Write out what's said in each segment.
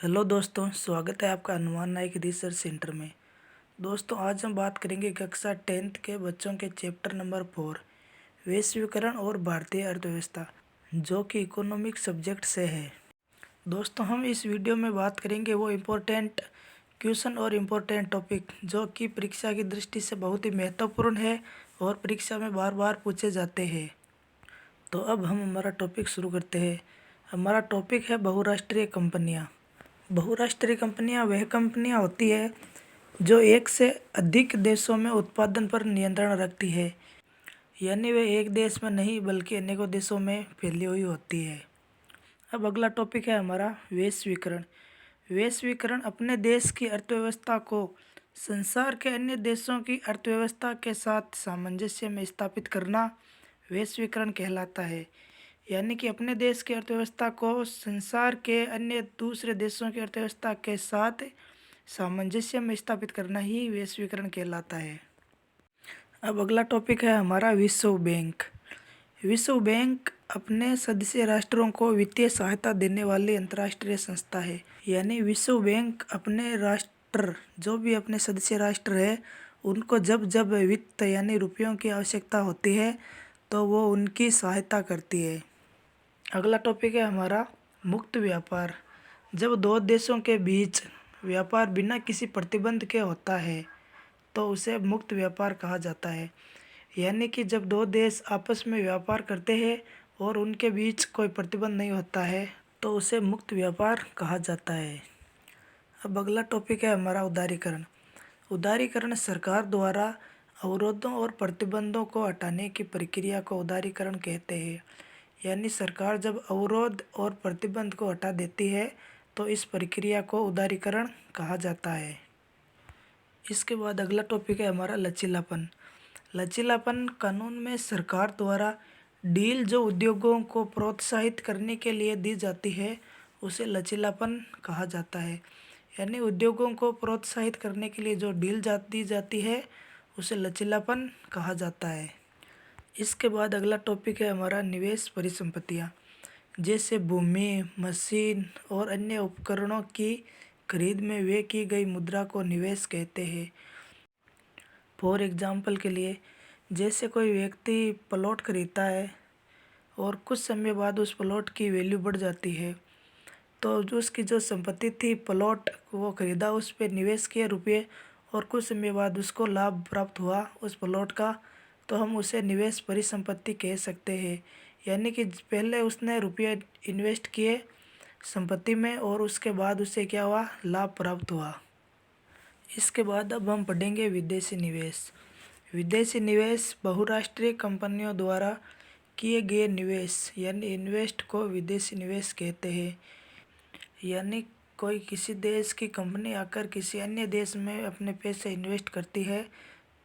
Hello दोस्तों, स्वागत है आपका हनुमान नाइक रिसर्च सेंटर में। दोस्तों, आज हम बात करेंगे कक्षा 10th के बच्चों के चैप्टर नंबर 4 वैश्वीकरण और भारतीय अर्थव्यवस्था, जो कि इकोनॉमिक सब्जेक्ट से है। दोस्तों, हम इस वीडियो में बात करेंगे वो इम्पोर्टेंट क्वेश्चन और इम्पोर्टेंट टॉपिक जो कि परीक्षा की दृष्टि से बहुत ही महत्वपूर्ण है और परीक्षा में बार बार पूछे जाते हैं। तो अब हम हमारा टॉपिक शुरू करते हैं। हमारा टॉपिक है बहुराष्ट्रीय कंपनियाँ। बहुराष्ट्रीय कंपनियां वह कंपनियां होती है जो एक से अधिक देशों में उत्पादन पर नियंत्रण रखती है, यानी वे एक देश में नहीं बल्कि अनेकों देशों में फैली हुई होती है। अब अगला टॉपिक है हमारा वैश्वीकरण। वैश्वीकरण अपने देश की अर्थव्यवस्था को संसार के अन्य देशों की अर्थव्यवस्था के साथ सामंजस्य में स्थापित करना वैश्वीकरण कहलाता है। यानी कि अपने देश की अर्थव्यवस्था को संसार के अन्य दूसरे देशों की अर्थव्यवस्था के साथ सामंजस्य में स्थापित करना ही वैश्वीकरण कहलाता है। अब अगला टॉपिक है हमारा विश्व बैंक। विश्व बैंक अपने सदस्य राष्ट्रों को वित्तीय सहायता देने वाली अंतर्राष्ट्रीय संस्था है। यानी विश्व बैंक अपने राष्ट्र, जो भी अपने सदस्य राष्ट्र है, उनको जब जब वित्त यानी रुपयों की आवश्यकता होती है तो वो उनकी सहायता करती है। अगला टॉपिक है हमारा मुक्त व्यापार। जब दो देशों के बीच व्यापार बिना किसी प्रतिबंध के होता है तो उसे मुक्त व्यापार कहा जाता है। यानी कि जब दो देश आपस में व्यापार करते हैं और उनके बीच कोई प्रतिबंध नहीं होता है तो उसे मुक्त व्यापार कहा जाता है। अब अगला टॉपिक है हमारा उदारीकरण। उदारीकरण सरकार द्वारा अवरोधों और प्रतिबंधों को हटाने की प्रक्रिया को उदारीकरण कहते हैं। यानी सरकार जब अवरोध और प्रतिबंध को हटा देती है तो इस प्रक्रिया को उदारीकरण कहा जाता है। इसके बाद अगला टॉपिक है हमारा लचीलापन। लचीलापन कानून में सरकार द्वारा डील जो उद्योगों को प्रोत्साहित करने के लिए दी जाती है उसे लचीलापन कहा जाता है। यानी उद्योगों को प्रोत्साहित करने के लिए जो डील दी जाती है उसे लचीलापन कहा जाता है। इसके बाद अगला टॉपिक है हमारा निवेश परिसंपत्तियाँ, जैसे भूमि, मशीन और अन्य उपकरणों की खरीद में व्यय की गई मुद्रा को निवेश कहते हैं। फॉर एग्जाम्पल के लिए, जैसे कोई व्यक्ति प्लॉट खरीदता है और कुछ समय बाद उस प्लॉट की वैल्यू बढ़ जाती है, तो जो उसकी जो संपत्ति थी, प्लॉट वो खरीदा, उस पर निवेश किए रुपये और कुछ समय बाद उसको लाभ प्राप्त हुआ उस प्लॉट का, तो हम उसे निवेश परिसंपत्ति कह सकते हैं। यानी कि पहले उसने रुपये इन्वेस्ट किए संपत्ति में और उसके बाद उसे क्या हुआ, लाभ प्राप्त हुआ। इसके बाद अब हम पढ़ेंगे विदेशी निवेश। विदेशी निवेश बहुराष्ट्रीय कंपनियों द्वारा किए गए निवेश यानी इन्वेस्ट को विदेशी निवेश कहते हैं। यानी कोई किसी देश की कंपनी आकर किसी अन्य देश में अपने पैसे इन्वेस्ट करती है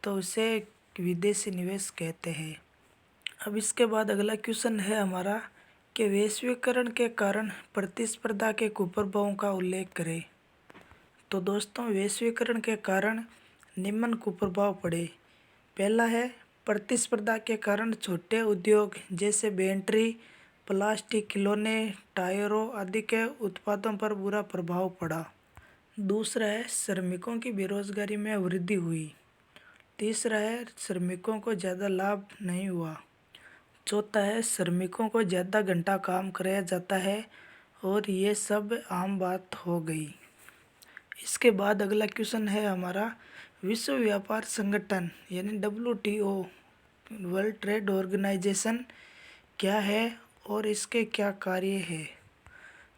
तो उसे विदेशी निवेश कहते हैं। अब इसके बाद अगला क्वेश्चन है हमारा कि वैश्वीकरण के कारण प्रतिस्पर्धा के कुप्रभावों का उल्लेख करें। तो दोस्तों, वैश्वीकरण के कारण निम्न कुप्रभाव पड़े। पहला है, प्रतिस्पर्धा के कारण छोटे उद्योग जैसे बैटरी, प्लास्टिक, खिलौने, टायरों आदि के उत्पादों पर बुरा प्रभाव पड़ा। दूसरा है, श्रमिकों की बेरोजगारी में वृद्धि हुई। तीसरा है, श्रमिकों को ज़्यादा लाभ नहीं हुआ। चौथा है, श्रमिकों को ज़्यादा घंटा काम कराया जाता है और ये सब आम बात हो गई। इसके बाद अगला क्वेश्चन है हमारा, विश्व व्यापार संगठन यानी WTO वर्ल्ड ट्रेड ऑर्गेनाइजेशन क्या है और इसके क्या कार्य है।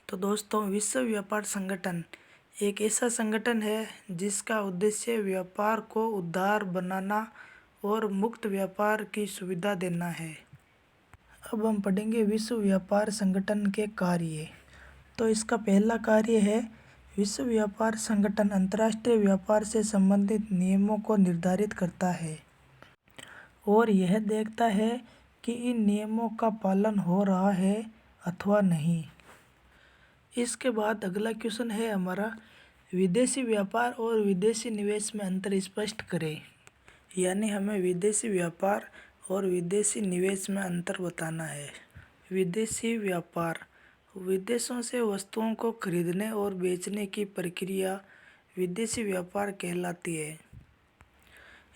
तो दोस्तों, विश्व व्यापार संगठन एक ऐसा संगठन है जिसका उद्देश्य व्यापार को उदार बनाना और मुक्त व्यापार की सुविधा देना है। अब हम पढ़ेंगे विश्व व्यापार संगठन के कार्य। तो इसका पहला कार्य है, विश्व व्यापार संगठन अंतर्राष्ट्रीय व्यापार से संबंधित नियमों को निर्धारित करता है और यह देखता है कि इन नियमों का पालन हो रहा है अथवा नहीं। इसके बाद अगला क्वेश्चन है हमारा, विदेशी व्यापार और विदेशी निवेश में अंतर स्पष्ट करें। यानी हमें विदेशी व्यापार और विदेशी निवेश में अंतर बताना है। विदेशी व्यापार विदेशों से वस्तुओं को खरीदने और बेचने की प्रक्रिया विदेशी व्यापार कहलाती है।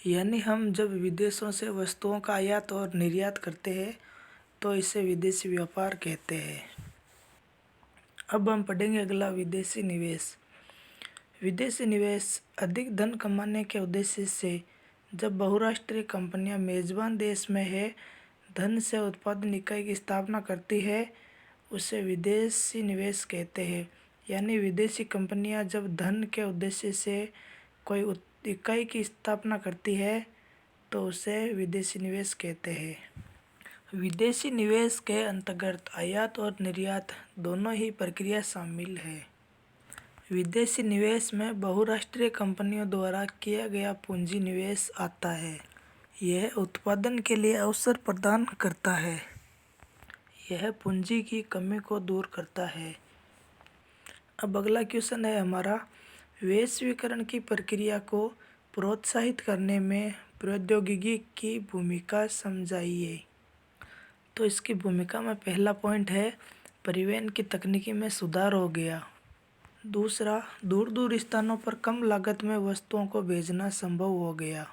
यानी हम जब विदेशों से वस्तुओं का आयात और निर्यात करते हैं तो इसे विदेशी व्यापार कहते हैं। अब हम पढ़ेंगे अगला, विदेशी निवेश। विदेशी निवेश अधिक धन कमाने के उद्देश्य से जब बहुराष्ट्रीय कंपनियां मेजबान देश में है धन से उत्पादन इकाई की स्थापना करती है, उसे विदेशी निवेश कहते हैं। यानी विदेशी कंपनियां जब धन के उद्देश्य से कोई इकाई की स्थापना करती है तो उसे विदेशी निवेश कहते हैं। विदेशी निवेश के अंतर्गत आयात और निर्यात दोनों ही प्रक्रिया शामिल है। विदेशी निवेश में बहुराष्ट्रीय कंपनियों द्वारा किया गया पूंजी निवेश आता है। यह उत्पादन के लिए अवसर प्रदान करता है। यह पूंजी की कमी को दूर करता है। अब अगला क्वेश्चन है हमारा, वैश्वीकरण की प्रक्रिया को प्रोत्साहित करने में प्रौद्योगिकी की भूमिका समझाइए। तो इसकी भूमिका में पहला पॉइंट है, परिवहन की तकनीकी में सुधार हो गया। दूसरा, दूर दूर स्थानों पर कम लागत में वस्तुओं को भेजना संभव हो गया।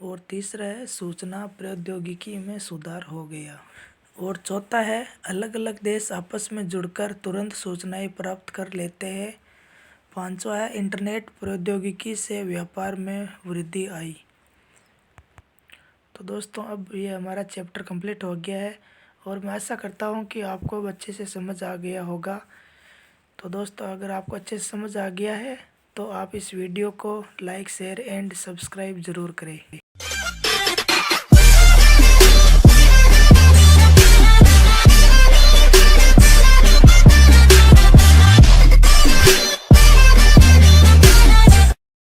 और तीसरा है, सूचना प्रौद्योगिकी में सुधार हो गया। और चौथा है, अलग अलग देश आपस में जुड़कर तुरंत सूचनाएं प्राप्त कर लेते हैं। पांचवा है, इंटरनेट प्रौद्योगिकी से व्यापार में वृद्धि आई। तो दोस्तों अब ये हमारा चैप्टर कंप्लीट हो गया है और मैं आशा करता हूँ कि आपको अच्छे से समझ आ गया होगा। तो दोस्तों अगर आपको अच्छे से समझ आ गया है तो आप इस वीडियो को लाइक, शेयर एंड सब्सक्राइब ज़रूर करें।